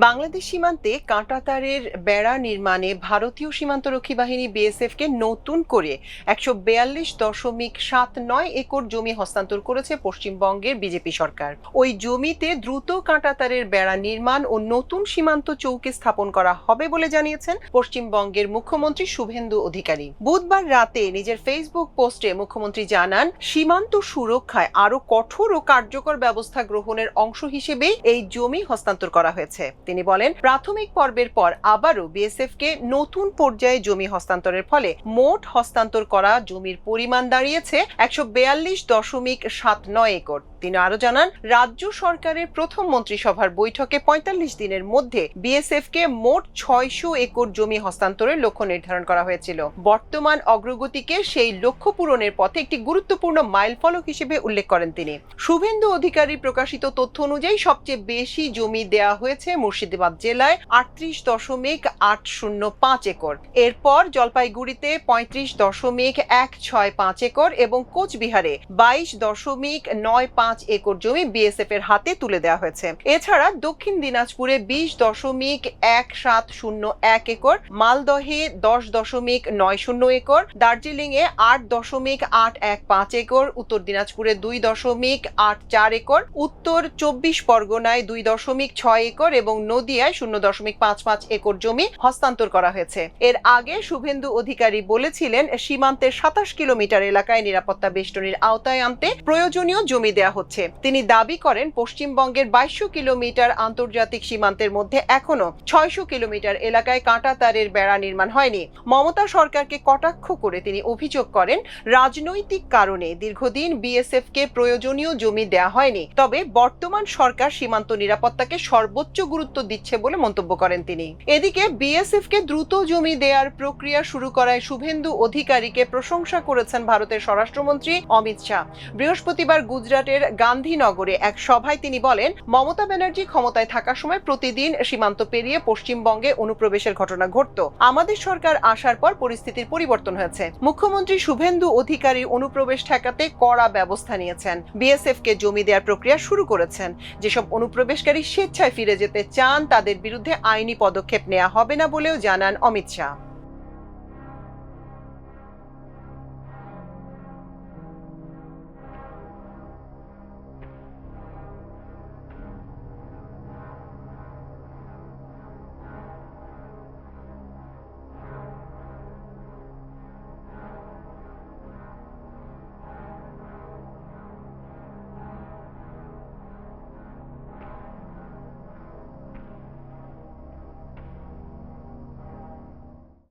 বাংলাদেশ সীমান্তে কাঁটাতারের বেড়া নির্মাণে ভারতীয় সীমান্তরক্ষী বাহিনী বিএসএফকে নতুন করে ১৪২.৭৯ একর জমি হস্তান্তর করেছে পশ্চিমবঙ্গের বিজেপি সরকার। ওই জমিতে দ্রুত কাঁটাতারের বেড়া নির্মাণ ও নতুন সীমান্ত চৌকি স্থাপন করা হবে বলে জানিয়েছেন পশ্চিমবঙ্গের মুখ্যমন্ত্রী শুভেন্দু অধিকারী। বুধবার রাতে নিজের ফেসবুক পোস্টে মুখ্যমন্ত্রী জানান, সীমান্ত সুরক্ষায় আরো কঠোর ও কার্যকর ব্যবস্থা গ্রহণের অংশ হিসেবে এই জমি হস্তান্তর করা হয়েছে। তিনি বলেন, প্রাথমিক পর্বের পর আবারও বিএসএফকে নতুন পর্যায়ে জমি হস্তান্তরের ফলে মোট হস্তান্তর করা জমির পরিমাণ দাঁড়িয়েছে ১৪২.৭৯ একর। তিনি আরো জানান, রাজ্য সরকারের প্রথম মন্ত্রিসভার বৈঠকে ৪৫ দিনের মধ্যে বিএসএফকে মোট ৬০০ একর জমি হস্তান্তরের লক্ষ্য নির্ধারণ করা হয়েছিল। বর্তমান অগ্রগতিকে সেই লক্ষ্য পূরণের পথে একটি গুরুত্বপূর্ণ মাইলফলক হিসেবে উল্লেখ করেন তিনি। শুভেন্দু অধিকারী প্রকাশিত তথ্য অনুযায়ী সবচেয়ে বেশি জমি দেয়া হয়েছে মুর্শিদাবাদ জেলায় ৩৮.৮০৫ একর, এরপর জলপাইগুড়িতে ৩৫.১৬৫ একর এবং কোচবিহারে ২২.৯৫ একর জমি বিএসএফ এর হাতে তুলে দেওয়া হয়েছে। এছাড়া দক্ষিণ দিনাজপুরে ২০.১৭০১ একর, মালদহে ১০.৯০ একর, দার্জিলিং এ ৮.৮১৫ একর, উত্তর দিনাজপুরে ২.৮৪ একর, উত্তর ২৪ পরগনায় ২.৬ একর এবং নদিয়ায় ০.৫৫ একর জমি হস্তান্তর করা হয়েছে। এর আগে শুভেন্দু অধিকারী বলেছিলেন, সীমান্তের ২৭ কিলোমিটার এলাকায় নিরাপত্তা বেষ্টনীর আওতায় আনতে প্রয়োজনীয় জমি দেয়া হচ্ছে। তিনি দাবি করেন, পশ্চিমবঙ্গের ২২০০ কিলোমিটার আন্তর্জাতিক সীমান্তের মধ্যে এখনো ৬০০ কিলোমিটার এলাকায় কাঁটাতারের বেড়া নির্মাণ হয়নি। মমতা সরকারকে কটাক্ষ করে তিনি অভিযোগ করেন, রাজনৈতিক কারণে দীর্ঘদিন বিএসএফ কে প্রয়োজনীয় জমি দেয়া হয়নি, তবে বর্তমান সরকার সীমান্ত নিরাপত্তাকে সর্বোচ্চ গুরুত্ব দিচ্ছে বলে মন্তব্য করেন তিনি। এদিকে বিএসএফ কে দ্রুত জমি দেওয়ার প্রক্রিয়া শুরু করায় শুভেন্দু অধিকারীকে প্রশংসা করেছেন ভারতের স্বরাষ্ট্রমন্ত্রী অমিত শাহ। বৃহস্পতিবার গুজরাটের গান্ধীনগরে এক সভায় তিনি বলেন, মমতা ব্যানার্জি ক্ষমতায় থাকার সময় প্রতিদিন সীমান্ত পেরিয়ে পশ্চিমবঙ্গে অনুপ্রবেশের ঘটনা ঘটত। আমাদের সরকার আসার পর পরিস্থিতির পরিবর্তন হয়েছে। মুখ্যমন্ত্রী শুভেন্দু অধিকারী অনুপ্রবেশ ঠেকাতে কড়া ব্যবস্থা নিয়েছেন, বিএসএফ কে জমি দেওয়ার প্রক্রিয়া শুরু করেছেন। যেসব অনুপ্রবেশকারী স্বেচ্ছায় ফিরে যেতে চান তাদের বিরুদ্ধে আইনি পদক্ষেপ নেওয়া হবে না বলেও জানান অমিত শাহ।